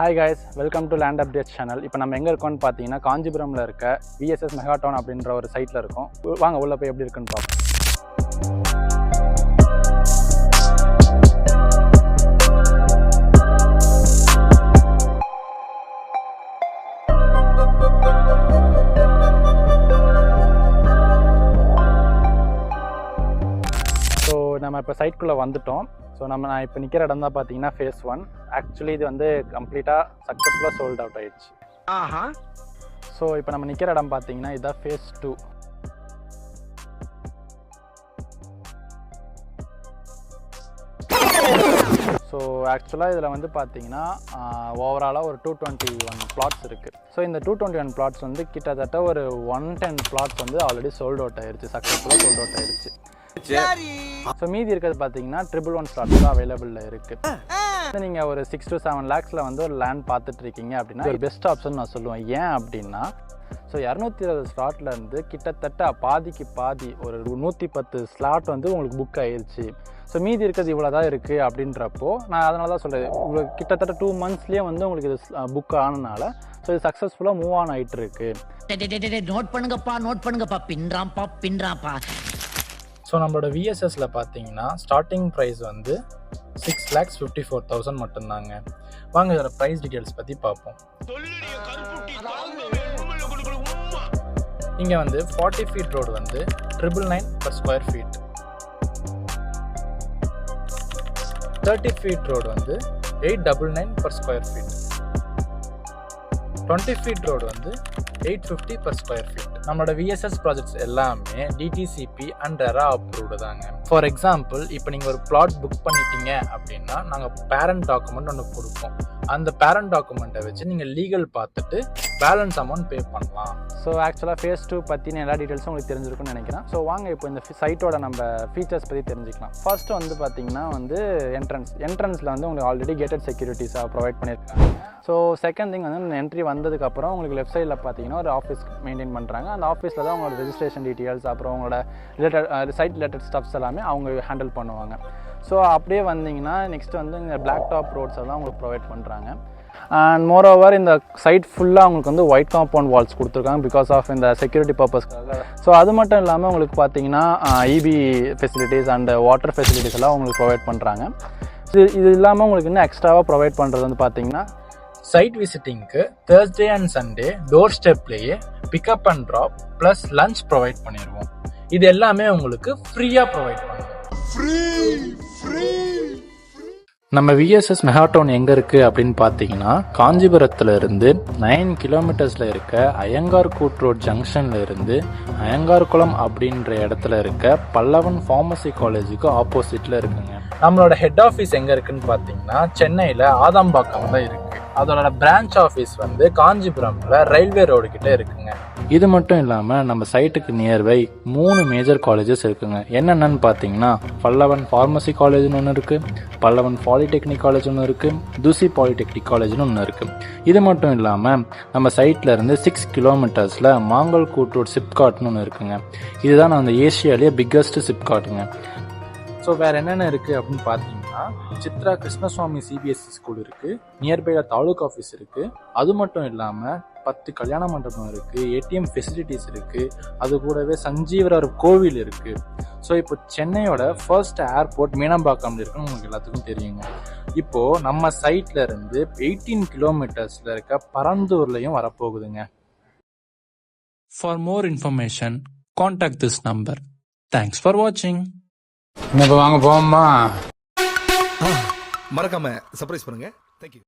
Hi guys, welcome to Land Updates channel. இப்போ நம்ம எங்க இருக்கோம்னு பாத்தீங்கன்னா காஞ்சிபுரம்ல இருக்க VSS மெகாடவுன் அப்படிங்கற ஒரு சைட்ல இருக்கோம். வாங்க உள்ள போய் எப்படி இருக்குன்னு பாப்போம். நம்ம இப்போ சைட்குள்ளே வந்துட்டோம். ஸோ நான் இப்போ நிற்கிற இடம் தான் பார்த்தீங்கன்னா ஃபேஸ் 1. ஆக்சுவலி இது வந்து கம்ப்ளீட்டாக சக்ஸஸ்ஃபுல்லாக சோல்ட் அவுட் ஆயிடுச்சு. ஸோ இப்போ நம்ம நிற்கிற இடம் பார்த்தீங்கன்னா இதுதான் ஃபேஸ் 2. ஸோ ஆக்சுவலாக இதில் வந்து பார்த்தீங்கன்னா ஓவராலாக ஒரு 221 பிளாட்ஸ் இருக்குது. ஸோ இந்த 221 பிளாட்ஸ் வந்து கிட்டத்தட்ட ஒரு 110 பிளாட்ஸ் வந்து ஆல்ரெடி சோல்ட் அவுட் ஆயிடுச்சு, சக்ஸஸ்ஃபுல்லாக சோல்ட் அவுட் ஆயிடுச்சு. ஸோ மீதி இருக்கிறது பார்த்தீங்கன்னா 111 ஸ்லாட்ஸ் தான் அவைலபிளில் இருக்குது. நீங்கள் ஒரு 6 to 7 lakhsல வந்து ஒரு லேண்ட் பார்த்துட்டு இருக்கீங்க அப்படின்னா ஒரு பெஸ்ட் ஆப்ஷன் நான் சொல்லுவேன். ஏன் அப்படின்னா ஸோ 220 ஸ்லாட்லேருந்து கிட்டத்தட்ட பாதிக்கு பாதி ஒரு 110 ஸ்லாட் வந்து உங்களுக்கு புக் ஆயிடுச்சு. ஸோ மீதி இருக்கிறது இவ்வளோ தான் இருக்குது அப்படின்றப்போ நான் அதனால தான் சொல்கிறேன், உங்களுக்கு கிட்டத்தட்ட 2 monthsலேயே வந்து உங்களுக்கு இது புக் ஆனதுனால ஸோ இது சக்ஸஸ்ஃபுல்லாக மூவ் ஆன் ஆகிட்டு இருக்கு. நோட் பண்ணுங்கப்பா பின்றாப்பா. ஸோ நம்மளோட விஎஸ்எஸ்ல பார்த்தீங்கன்னா ஸ்டார்டிங் ப்ரைஸ் வந்து 6,54,000 மட்டும்தாங்க. வாங்க இதோட ப்ரைஸ் டீட்டெயில்ஸ் பற்றி பார்ப்போம். இங்கே வந்து 40 feet ரோடு வந்து 999 per square feet. 30 feet road வந்து 899 per square feet. 20 feet road வந்து 850 per square feet. நம்மளோட விஎஸ்எஸ் ப்ராஜெக்ட்ஸ் எல்லாமே DTCP அண்ட் RERA அப்ரூவ்டு தாங்க. ஃபார் எக்ஸாம்பிள் இப்போ நீங்கள் ஒரு பிளாட் புக் பண்ணிட்டீங்க அப்படின்னா நாங்கள் பேரண்ட் டாக்குமெண்ட் ஒன்று கொடுப்போம். அந்த பேரண்ட் டாக்குமெண்ட்டை வச்சு நீங்கள் லீகல் பார்த்துட்டு பேலன்ஸ் அமௌண்ட் பே பண்ணலாம். ஸோ ஆக்சுவலாக ஃபேஸ் 2 பற்றின எல்லா டீட்டெயில்ஸும் உங்களுக்கு தெரிஞ்சிருக்குன்னு நினைக்கிறேன். ஸோ வாங்க இப்போ இந்த சைட்டோட நம்ம ஃபீச்சர்ஸ் பற்றி தெரிஞ்சுக்கலாம். ஃபர்ஸ்ட் வந்து பார்த்தீங்கன்னா வந்து என்ட்ரன்ஸில் வந்து உங்களுக்கு ஆல்ரெடி கேட்டட் செக்யூரிட்டிஸாக ப்ரொவைட் பண்ணியிருக்காங்க. ஸோ செகண்ட் திங் வந்து என்ட்ரி வந்ததுக்கப்புறம் உங்களுக்கு லெஃப்ட் சைடில் பார்த்தீங்கன்னா ஒரு ஆஃபீஸ் மெயின்டைன் பண்ணுறாங்க. அந்த ஆஃபீஸில் தான் உங்களோட ரெஜிஸ்ட்ரேஷன் டீட்டெயில்ஸ் அப்புறம் உங்களோட சைட் ரிலேட்டட் ஸ்டப்ஸ் எல்லாமே அவங்க ஹேண்டில் பண்ணுவாங்க. ஸோ அப்படியே வந்தீங்கன்னா நெக்ஸ்ட் வந்து இந்த பிளாக் டாப் ரோட்ஸ் எல்லாம் உங்களுக்கு ப்ரொவைட் பண்ணுறாங்க. அண்ட் மோர் ஓவர் இந்த சைட் ஃபுல்லாக உங்களுக்கு வந்து ஒயிட் காம்பவுண்ட் வால்ஸ் கொடுத்துருக்காங்க பிகாஸ் ஆஃப் இந்த செக்யூரிட்டி பர்பஸ்க்காக. ஸோ அது மட்டும் இல்லாமல் உங்களுக்கு பார்த்தீங்கன்னா EB facilities and water facilities எல்லாம் உங்களுக்கு ப்ரொவைட் பண்ணுறாங்க. இது இல்லாமல் உங்களுக்கு இன்னும் எக்ஸ்ட்ராவாக ப்ரொவைட் பண்ணுறது வந்து பார்த்தீங்கன்னா சைட் விசிட்டிங்க்கு Thursday அண்ட் Sunday டோர் ஸ்டெப்லேயே pickup and drop plus lunch provide பண்ணிடுவோம். இது எல்லாமே உங்களுக்கு ஃப்ரீயாக ப்ரொவைட் பண்ணுவோம். நம்ம விஎஸ்எஸ் மெகாடவுன் எங்கே இருக்குது அப்படின்னு பார்த்தீங்கன்னா காஞ்சிபுரத்தில் இருந்து 9 kilometers இருக்க அய்யங்கார்கூட் ரோட் ஜங்ஷனில் இருந்து அய்யங்கார்குளம் அப்படின்ற இடத்துல இருக்க பல்லவன் ஃபார்மசி காலேஜுக்கு ஆப்போசிட்டில் இருக்குங்க. நம்மளோட ஹெட் ஆஃபீஸ் எங்கே இருக்குன்னு பார்த்தீங்கன்னா சென்னையில் ஆதம்பாக்கம் தான் இருக்குது. அதோட பிரான்ச் ஆஃபீஸ் வந்து காஞ்சிபுரம்ல ரயில்வே ரோடு கிட்ட இருக்குங்க. இது மட்டும் இல்லாமல் நம்ம சைட்டுக்கு நியர்பை 3 மேஜர் காலேஜஸ் இருக்குங்க. என்னென்னு பார்த்தீங்கன்னா பல்லவன் ஃபார்மசி காலேஜ்னு ஒன்று இருக்குது, பல்லவன் பாலிடெக்னிக் காலேஜ் ஒன்று இருக்குது, தூசி பாலிடெக்னிக் காலேஜ்னு ஒன்று இருக்குது. இது மட்டும் இல்லாமல் நம்ம சைட்டில் இருந்து 6 kilometers மாங்கல்கூட் ரோட் சிப்காட்னு ஒன்று இருக்குங்க. இதுதான் அந்த ஏஷியாலேயே பிக்கஸ்ட் சிப்காட்டுங்க. ஸோ வேறு என்னென்ன இருக்குது அப்படின்னு பார்த்தீங்கன்னா சித்ரா கிருஷ்ணசுவாமி CBSE ஸ்கூல் இருக்குது, நியர்பையில் தாலுக் ஆஃபீஸ் இருக்குது. அது மட்டும் இல்லாமல் 10 கல்யாண மண்டபம் இருக்குது, ATM ஃபெசிலிட்டிஸ் இருக்குது, அது கூடவே சஞ்சீவரர் கோவில் இருக்குது. ஸோ இப்போ சென்னையோட ஃபர்ஸ்ட் ஏர்போர்ட் மீனம்பாக்கம்ல இருக்குன்னு உங்களுக்கு எல்லாத்துக்கும் தெரியுங்க. இப்போது நம்ம சைட்டில் இருந்து 18 kilometers இருக்க பரந்தூர்லையும் வரப்போகுதுங்க. For more information contact this number. Thanks for வாட்சிங். வாங்க போமா, மறக்காம சர்ப்ரைஸ் பண்ணுங்க. தேங்க்யூ.